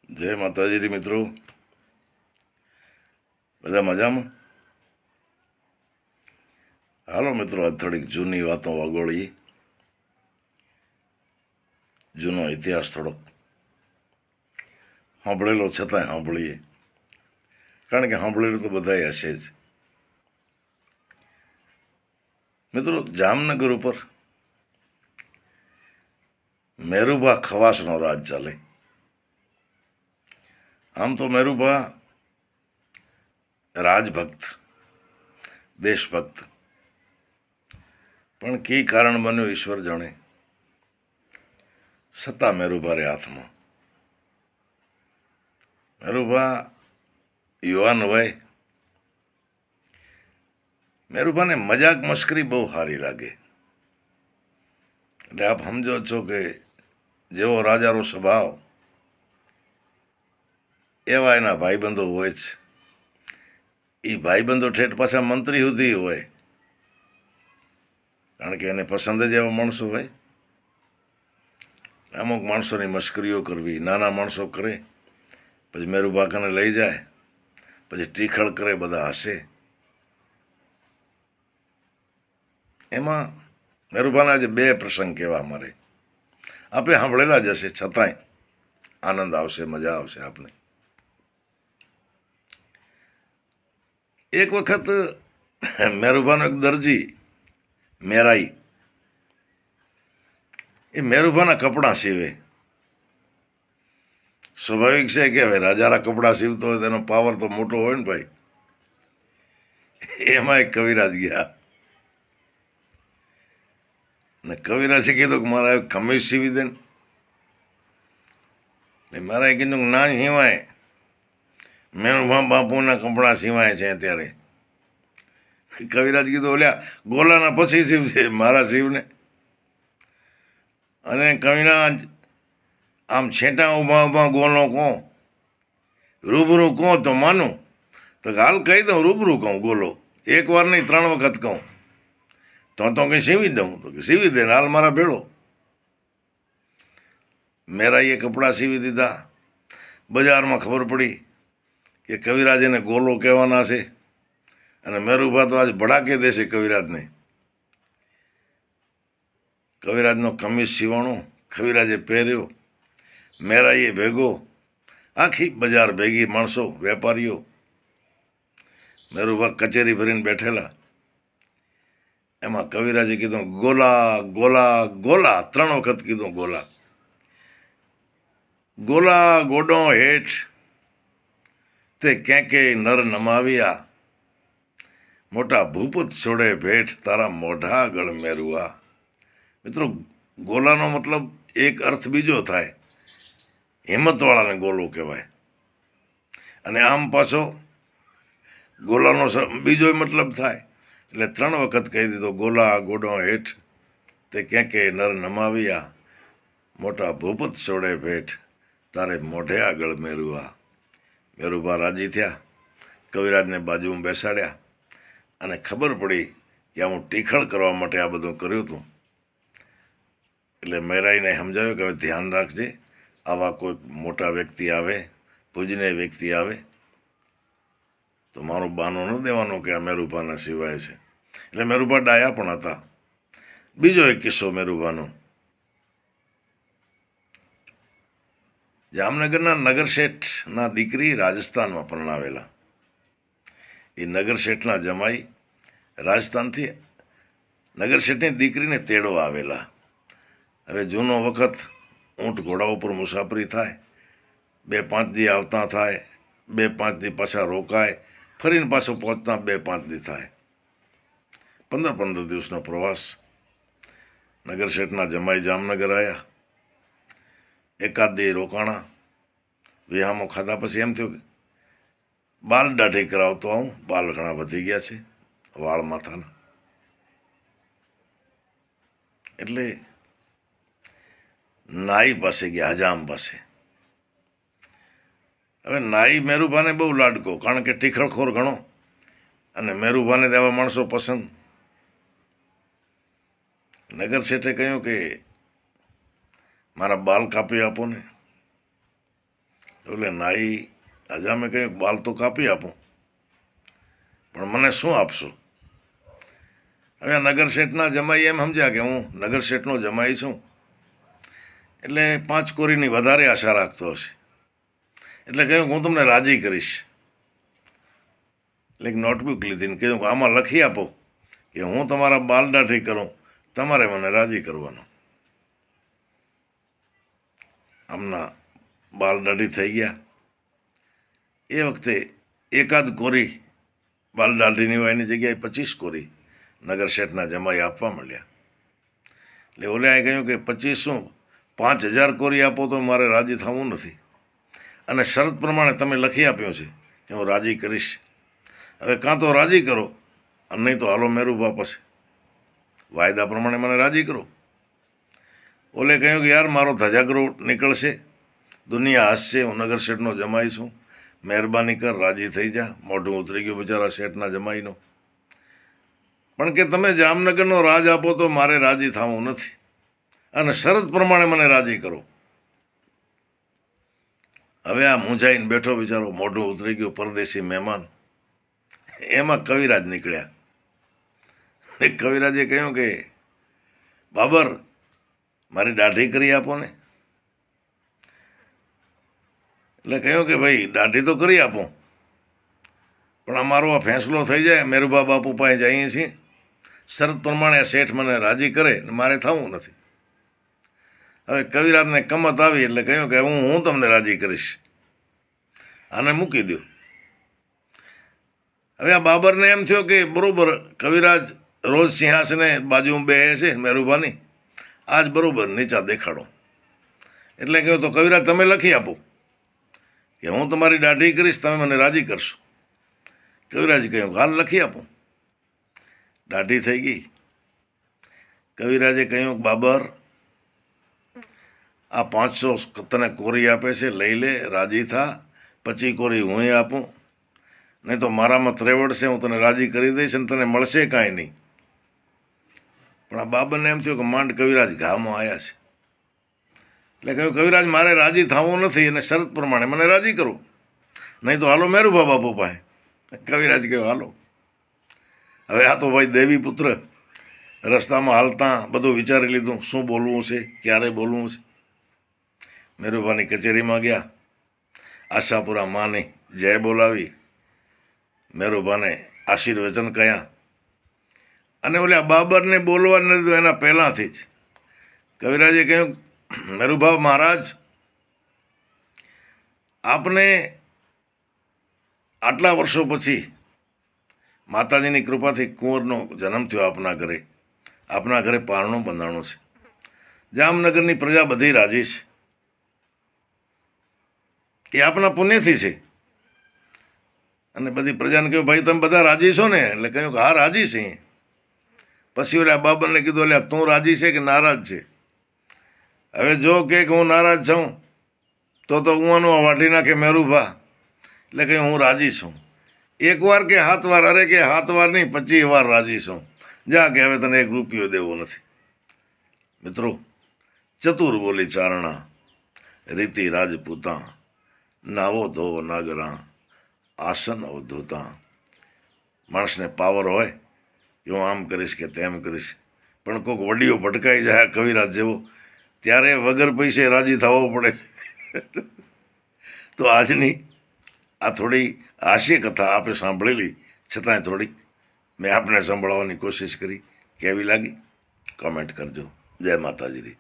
જય માતાજી મિત્રો, બધા મજામાં? હાલો મિત્રો, આજ થોડીક જૂની વાતો વાગોળીએ. જૂનો ઇતિહાસ થોડોક સાંભળેલો છતાંય સાંભળીએ, કારણ કે સાંભળેલું તો બધાય હશે જ. મિત્રો, જામનગર ઉપર મેરુભા ખવાસનો રાજ ચાલે. આમ તો મેરુભા રાજભક્ત, દેશભક્ત, પણ કી કારણ બન્યું ઈશ્વર જાણે. સત્તા મેરુભા રે હાથમાં. મેરુભા યુવાન હોય. મેરુભાને મજાક મશ્કરી બહુ સારી લાગે. એટલે આપ સમજો છો કે જેવો રાજાનો સ્વભાવ એવા એના ભાઈબંધો હોય જ. એ ભાઈબંધો ઠેઠ પાછા મંત્રી સુધી હોય, કારણ કે એને પસંદ જ એવા માણસો હોય. અમુક માણસોની મશ્કરીઓ કરવી, નાના માણસો કરે, પછી મેરુભા કને લઈ જાય, પછી ટીખળ કરે, બધા હસે. એમાં મેરુભાના આજે બે પ્રસંગ કહેવા મારે. આપે સાંભળેલા જ હશે, છતાંય આનંદ આવશે, મજા આવશે આપને. એક વખત મેરુભાનો એક દરજી મેરાઈ, એ મેરુભાના કપડાં સીવે. સ્વાભાવિક છે કે હવે રાજાના કપડાં સીવતો હોય તેનો પાવર તો મોટો હોય ને ભાઈ. એમાં એક કવિરાજ ગયા ને કવિરાજે કીધું કે મારા ખમીસ સીવી દે ને. મારા કીધું કે ના સીવાય, મેરુભા બાપુના કપડાં સીવાય છે અત્યારે. કવિરાજ કીધું ઓલ્યા ગોલાના પછી સીવશે, મારા સીવને. અને કવિરાજ આમ છેટા ઊભા ઊભા ગોલો કહો, રૂબરૂ કહો તો માનું, તો હાલ કહી દઉં રૂબરૂ કહું ગોલો, એક વાર નહીં 3 વખત કહું તો કંઈ સીવી દઉં, તો કે સીવી દે ને હાલ મારા ભેળો. મેરાઈએ કપડાં સીવી દીધા. બજારમાં ખબર પડી કે કવિરાજ એને ગોલો કહેવાના છે, અને મેરુભા તો આજ ભડાકે દેશે કવિરાજને. કવિરાજનો કમીઝ સીવાણો, કવિરાજે પહેર્યો, મેરાઈએ ભેગો, આખી બજાર ભેગી, માણસો, વેપારીઓ. મેરુભા કચેરી ભરીને બેઠેલા. એમાં કવિરાજે કીધું ગોલા ગોલા ગોલા, 3 વખત કીધું ગોલા. ગોલા ગોડો હેઠ તે ક્યાંકે નર નમાવ્યા, મોટા ભૂપત છોડે ભેઠ તારા મોઢા ગળ મેરુઆ. મિત્રો, ગોલાનો મતલબ એક અર્થ બીજો થાય, હિંમતવાળાને ગોલો કહેવાય. અને આમ પાછો ગોલાનો બીજો મતલબ થાય. એટલે 3 વખત કહી દીધો ગોલા ગોડો હેઠ તે ક્યાંકે નર નમાવ્યા, મોટા ભૂપત છોડે ભેઠ તારે મોઢે આગળ મેરુઆ. મેરુભા રાજી થયા, કવિરાજને બાજુમાં બેસાડ્યા, અને ખબર પડી કે હું ટીખળ કરવા માટે આ બધું કર્યું હતું. એટલે મેરાઈને સમજાવ્યું કે હવે ધ્યાન રાખજે, આવા કોઈ મોટા વ્યક્તિ આવે, પૂજનીય વ્યક્તિ આવે તો મારો બાનો ન દેવાનો કે આ મેરુભાના સિવાય છે. એટલે મેરુભા ડાયા પણ હતા. બીજો એક કિસ્સો મેરુભાનો. જામનગરના નગરશેઠના દીકરી રાજસ્થાનમાં પરણાવેલા. એ નગરશેઠના જમાઈ રાજસ્થાનથી નગરશેઠની દીકરીને તેડવા આવેલા. હવે જૂનો વખત, ઊંટ ઘોડા ઉપર મુસાફરી થાય, 2-5 દી આવતા થાય, 2-5 દી પાછા રોકાય, ફરીને પાછો પહોંચતા 2-5 દી થાય, 15-15 દિવસનો પ્રવાસ. નગરશેઠના જમાઈ જામનગર આવ્યા, એકાદ દી રોકાણા, વિહામો ખાધા. પછી એમ થયું કે બાલ દાઢી કરાવતો આવું, બાલ ઘણા વધી ગયા છે વાળ માથાના. એટલે નાઈ પાસે ગયા, હજામ પાસે. હવે નાઈ મેરુભાને બહુ લાડકો, કારણ કે ટીખળખોર ઘણો, અને મેરુભાને તેવા માણસો પસંદ. નગર શેઠે કહ્યું કે મારા બાલ કાપી આપો ને. એટલે નાઈ આજે અમે કંઈક બાલ તો કાપી આપું, પણ મને શું આપશો? હવે આ નગર શેઠના જમાઈ એમ સમજ્યા કે હું નગર શેઠનો જમાઈ છું, એટલે 5 કોરીની વધારે આશા રાખતો હશે. એટલે કહ્યું હું તમને રાજી કરીશ. એટલે એક નોટબુક લીધી ને કહ્યું કે આમાં લખી આપો કે હું તમારા બાલ દાઢી કરું, તમારે મને રાજી કરવાનો. આમના બાલ દાઢી થઈ ગયા. એ વખતે એકાદ કોરી બાલ દાઢીની હોય એની જગ્યાએ 25 કોરી નગર શેઠના જમાઈ આપવા માંડ્યા. એટલે ઓલે કહ્યું કે 25 શું 5000 કોરી આપો તો મારે રાજી થવું નથી, અને શરત પ્રમાણે તમે લખી આપ્યું છે કે હું રાજી કરીશ. હવે કાં તો રાજી કરો અને નહીં તો હાલો મેરુભા પાસે વાયદા પ્રમાણે મને રાજી કરો. ઓલે કહ્યું કે યાર મારો ધજાગરો નીકળશે, દુનિયા હસશે, હું નગર શેઠનો જમાઈ છું, મહેરબાની કર રાજી થઈ જા. મોઢું ઉતરી ગયું બિચારા શેઠના જમાઈનો. પણ કે તમે જામનગરનો રાજ આપો તો મારે રાજી થવું નથી, અને શરત પ્રમાણે મને રાજી કરો. હવે આ મૂંઝાઈને બેઠો બિચારો, મોઢું ઉતરી ગયું, પરદેશી મહેમાન. એમાં કવિરાજ નીકળ્યા. કવિરાજે કહ્યું કે બાબર મારી દાઢી કરી આપો ને. એટલે કહ્યું કે ભાઈ દાઢી તો કરી આપો, પણ અમારો આ ફેંસલો થઈ જાય, મેરુભા બાપુ પાસે જઈએ છીએ, શરત પ્રમાણે શેઠ મને રાજી કરે ને મારે થવું નથી. હવે કવિરાજને કમત આવી એટલે કહ્યું કે હું તમને રાજી કરીશ, આને મૂકી દો. હવે આ બાબરને એમ થયો કે બરાબર કવિરાજ રોજ સિંહાસને બાજુમાં બેસે છે મેરુભાની, આજ બરાબર નીચા દેખાડો. એટલે કહ્યું તો કવિરાજ તમે લખી આપો કે હું તમારી દાઢી કરીશ, તમે મને રાજી કરશો. કવિરાજ કહ્યું હાલ લખી આપો. દાઢી થઈ ગઈ. કવિરાજે કહ્યું બાબર આ 500 તને કોરી આપે છે, લઈ લે, રાજી થા. 25 કોરી હું આપું, નહીં તો મારામાં ત્રેવડ છે, હું તને રાજી કરી દઈશ અને તને મળશે કાંઈ નહીં. પણ આ બાબરને એમ થયું કે માંડ કવિરાજ ઘામાં આવ્યા છે. એટલે કહ્યું કવિરાજ મારે રાજી થવું નથી, અને શરત પ્રમાણે મને રાજી કરો, નહીં તો હાલો મેરુભા બાપુ પાસે. કવિરાજ કહ્યું હાલો. હવે આ તો ભાઈ દેવી પુત્ર રસ્તામાં હાલતા બધું વિચારી લીધું, શું બોલવું છે, ક્યારે બોલવું છે. મેરુભાની કચેરીમાં ગયા, આશાપુરા માની જય બોલાવી, મેરુભાને આશીર્વચન કહ્યા. અને ઓલા બાબરને બોલવા ન દીધું એના પહેલાંથી જ કવિરાજે કહ્યું મેરુભા મહારાજ આપને આટલા વર્ષો પછી માતાજીની કૃપાથી કુંવરનો જન્મ થયો આપના ઘરે, આપના ઘરે પારણું બંધાણું છે, જામનગરની પ્રજા બધી રાજી છે, એ આપના પુણ્યથી છે. અને બધી પ્રજાને કહ્યું ભાઈ તમે બધા રાજી છો ને? એટલે કહ્યું કે હા રાજી છે. પછી ઓલા બાબરને કીધું એટલે તું રાજી છે કે નારાજ છે? હવે જો કે હું નારાજ છું તો ઉવાનું વાઢી નાખે મેરુભા. એટલે કહ્યું હું રાજી છું. 1 વાર કે 7 વાર? અરે કે 7 વાર નહીં, 25 વાર રાજી છું. જા કે હવે તને 1 રૂપિયો દેવો નથી. મિત્રો, ચતુર બોલી ચારણા, રીતિ રાજપૂતા, નાવો ધોવો નાગરા, આસન અવધૂતા. માણસને પાવર હોય કે હું આમ કરીશ કે તેમ કરીશ, પણ કોઈક વડીઓ ભટકાઈ જાય કવિરાજ જેવો, ત્યારે વગર પૈસે રાજી થવો પડે. તો આજની આ થોડી હાસ્ય કથા આપે સાંભળેલી, છતાંય થોડીક મેં આપને સંભળાવવાની કોશિશ કરી. કેવી લાગી કોમેન્ટ કરજો. જય માતાજી.